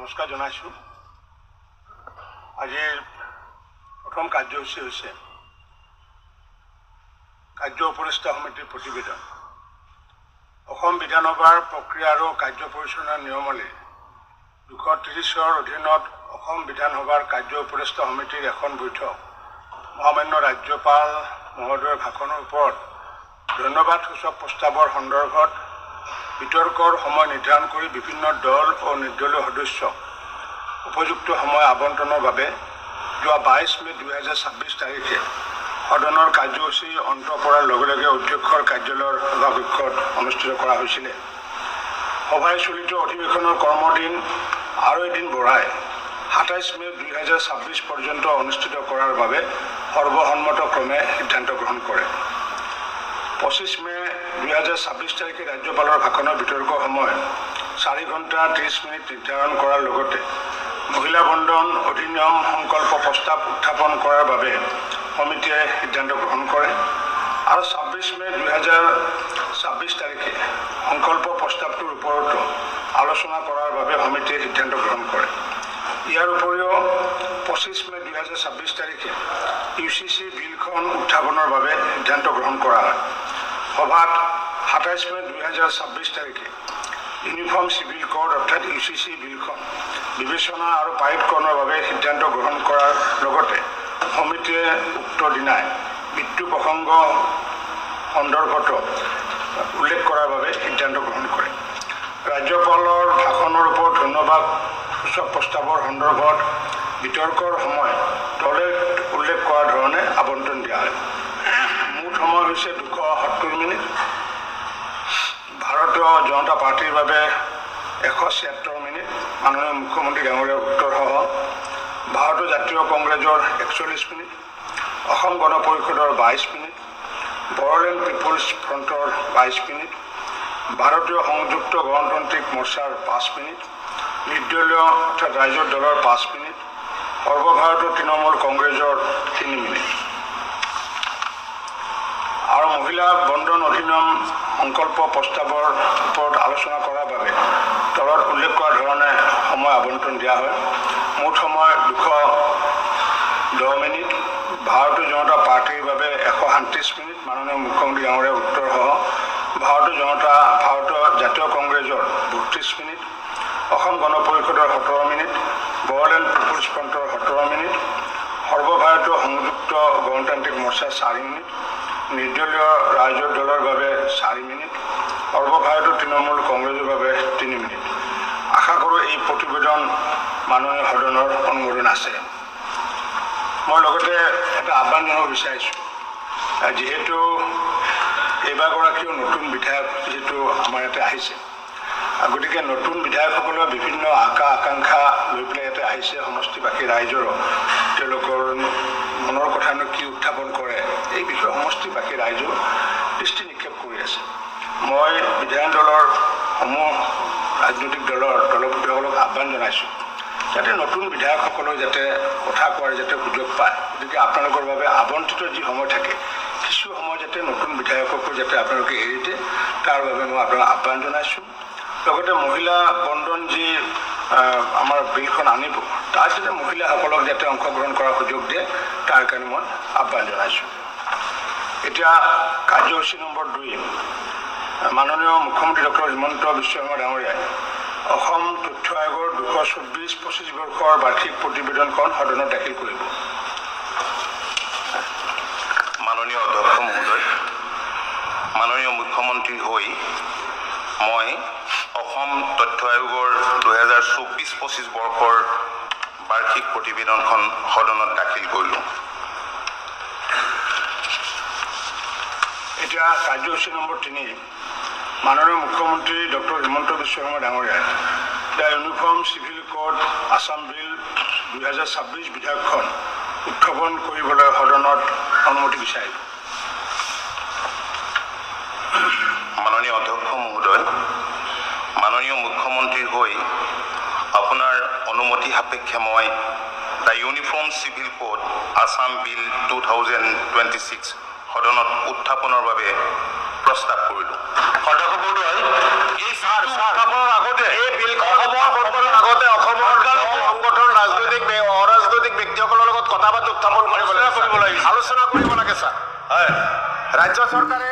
নমস্কাৰ জনাইছোঁ। আজিৰ প্ৰথম কাৰ্যসূচী হৈছে কাৰ্য উপদেষ্টা সমিতিৰ প্ৰতিবেদন। অসম বিধানসভাৰ প্ৰক্ৰিয়া আৰু কাৰ্য পৰিচালনা নিয়মাৱলী 230ৰ অধীনত অসম বিধানসভাৰ কাৰ্য উপদেষ্টা সমিতিৰ এখন বৈঠক মহামান্য ৰাজ্যপাল মহোদয়ৰ ভাষণৰ ওপৰত ধন্যবাদ সূচক প্ৰস্তাৱৰ সন্দৰ্ভত বিতৰ্কৰ সময় নিৰ্ধাৰণ কৰি বিভিন্ন দল ও নিৰ্দলীয় সদস্যক উপযুক্ত সময় আবণ্টনৰ বাবে যোৱা 22 মে 2026 তাৰিখে সদনৰ কাৰ্যসূচী অন্ত পৰাৰ লগে লগে অধ্যক্ষৰ কাৰ্যালয়ৰ সভাকক্ষত অনুষ্ঠিত কৰা হৈছিলে। সভাই চলিত অধিৱেশনৰ কৰ্মদিন আৰু এদিন বঢ়াই 27 মে 2026 পৰ্যন্ত অনুষ্ঠিত কৰাৰ বাবে সৰ্বসন্মতক্ৰমে সিদ্ধান্ত গ্ৰহণ কৰে। 25 মে 2026 তাৰিখে ৰাজ্যপালৰ ভাষণৰ বিতৰ্কৰ সময় 4 ঘণ্টা 30 মিনিট নিৰ্ধাৰণ কৰাৰ লগতে মহিলা বন্ধন অধিনিয়ম সংকল্প প্ৰস্তাৱ উত্থাপন কৰাৰ বাবে সমিতিয়ে সিদ্ধান্ত গ্ৰহণ কৰে আৰু 26 মে 2026 তাৰিখে সংকল্প প্ৰস্তাৱটোৰ ওপৰতো আলোচনা কৰাৰ বাবে সমিতিয়ে সিদ্ধান্ত গ্ৰহণ কৰে। ইয়াৰ উপৰিও 25 মে 2026 তাৰিখে UCC বিলখন উত্থাপনৰ বাবে সিদ্ধান্ত গ্ৰহণ কৰা হয়। সভাত 27 মে 2026 তাৰিখে ইউনিফৰ্ম চিভিল কোড অৰ্থাৎ UCC বিলখন বিবেচনা আৰু পাৰিতকৰণৰ বাবে সিদ্ধান্ত গ্ৰহণ কৰাৰ লগতে সমিতিয়ে উক্ত দিনাই মৃত্যু প্ৰসংগ সন্দৰ্ভত উল্লেখ কৰাৰ বাবে সিদ্ধান্ত গ্ৰহণ কৰে। ৰাজ্যপালৰ ভাষণৰ ওপৰত ধন্যবাদ সূচক প্ৰস্তাৱৰ সন্দৰ্ভত বিতৰ্কৰ সময় দলে উল্লেখ কৰাৰ ধৰণে আবণ্টন দিয়া হয়। মুঠ সময় হৈছে 270 মিনিট। ভাৰতীয় জনতা পাৰ্টিৰ বাবে 176 মিনিট, মাননীয় মুখ্যমন্ত্ৰী ডাঙৰীয়াৰ উত্তৰসহ ভাৰতীয় জাতীয় কংগ্ৰেছৰ 41 মিনিট, অসম গণ পৰিষদৰ 22 মিনিট, বড়োলেণ্ড পিপুলছ ফ্ৰণ্টৰ 22 মিনিট, ভাৰতীয় সংযুক্ত গণতান্ত্ৰিক মৰ্চাৰ 5 মিনিট, নিৰ্দলীয় অৰ্থাৎ ৰাইজৰ দলৰ 5 মিনিট, সৰ্বভাৰতীয় তৃণমূল কংগ্ৰেছৰ 3 মিনিট আৰু মহিলা বন্ধন অধিনিয়ম সংকল্প প্ৰস্তাৱৰ ওপৰত আলোচনা কৰাৰ বাবে তলত উল্লেখ কৰাৰ ধৰণে সময় আবণ্টন দিয়া হয়। মুঠ সময় 210 মিনিট। ভাৰতীয় জনতা পাৰ্টিৰ বাবে 137 মিনিট, মাননীয় মুখ্যমন্ত্ৰী ডাঙৰীয়াৰ উত্তৰসহ ভাৰতীয় জাতীয় কংগ্ৰেছৰ 32 মিনিট, অসম গণ পৰিষদৰ 17 মিনিট, বড়োলেণ্ড পিপুলছ ফ্ৰণ্টৰ 17 মিনিট, সৰ্বভাৰতীয় সংযুক্ত গণতান্ত্ৰিক মৰ্চাৰ 4 মিনিট, নিৰ্দলীয় ৰাইজৰ দলৰ বাবে 4 মিনিট, সৰ্বভাৰতীয় তৃণমূল কংগ্ৰেছৰ বাবে 3 মিনিট। আশা কৰোঁ এই প্ৰতিবেদন মাননীয় সদনৰ অনুমোদন আছে। মই লগতে এটা আহ্বান জনাব বিচাৰিছোঁ, যিহেতু এইবাৰগৰাকীও নতুন বিধায়ক যিহেতু আমাৰ ইয়াতে আহিছে, গতিকে নতুন বিধায়কসকলৰ বিভিন্ন আকাংক্ষা লৈ পেলাই ইয়াতে আহিছে। সমষ্টিবাসী ৰাইজৰো তেওঁলোকৰ মনৰ কথানো কি উত্থাপন কৰে এই বিষয়ে সমষ্টিবাসী ৰাইজেও দৃষ্টি নিক্ষেপ কৰি আছে। মই বিধায়ক দলৰ সমূহ ৰাজনৈতিক দলৰ দলপতিসকলক আহ্বান জনাইছোঁ যাতে নতুন বিধায়কসকলেও যাতে কথা কোৱাৰ যাতে সুযোগ পায়। গতিকে আপোনালোকৰ বাবে আবণ্টিত যি সময় থাকে কিছু সময় যাতে নতুন বিধায়ককো যাতে আপোনালোকে এৰি দিয়ে তাৰ বাবে মই আপোনাক আহ্বান জনাইছোঁ। লগতে মহিলা বন্ধন যি আমাৰ বিলখন আনিব তাত যাতে মহিলাসকলক যাতে অংশগ্ৰহণ কৰাৰ সুযোগ দিয়ে তাৰ কাৰণে মই আহ্বান জনাইছোঁ। এতিয়া কাৰ্যসূচী নম্বৰ 2, মাননীয় মুখ্যমন্ত্ৰী ডক্টৰ হিমন্ত বিশ্ব শৰ্মা ডাঙৰীয়াই অসম তথ্য আয়োগৰ 224-25 বৰ্ষৰ বাৰ্ষিক প্ৰতিবেদনখন সদনত দাখিল কৰিব। মাননীয় অধ্যক্ষ মহোদয়, মাননীয় মুখ্যমন্ত্ৰী হৈ মই অসম তথ্য আয়োগৰ 2024-25 বৰ্ষৰ বাৰ্ষিক প্ৰতিবেদনখন সদনত দাখিল কৰিলোঁ। এতিয়া কাৰ্যসূচী নম্বৰ 3, মাননীয় মুখ্যমন্ত্ৰী ডক্টৰ হিমন্ত বিশ্ব শৰ্মা ডাঙৰীয়াই the uniform civil code Assam bill 2026 বিধেয়কখন উত্থাপন কৰিবলৈ সদনত অনুমতি বিচাৰিব। মাননীয় অধ্যক্ষ মহোদয়, মাননীয় মুখ্যমন্ত্ৰী হৈ আপোনাৰ অনুমতি সাপেক্ষে মই the uniform civil code Assam bill 2026 সদনত উত্থাপনৰ বাবে প্ৰস্তাৱ কৰিলোঁ। অধ্যক্ষ মহোদয়, এই বিলখন উত্থাপনৰ আগতে অসমৰ ৰাজ্য চৰকাৰে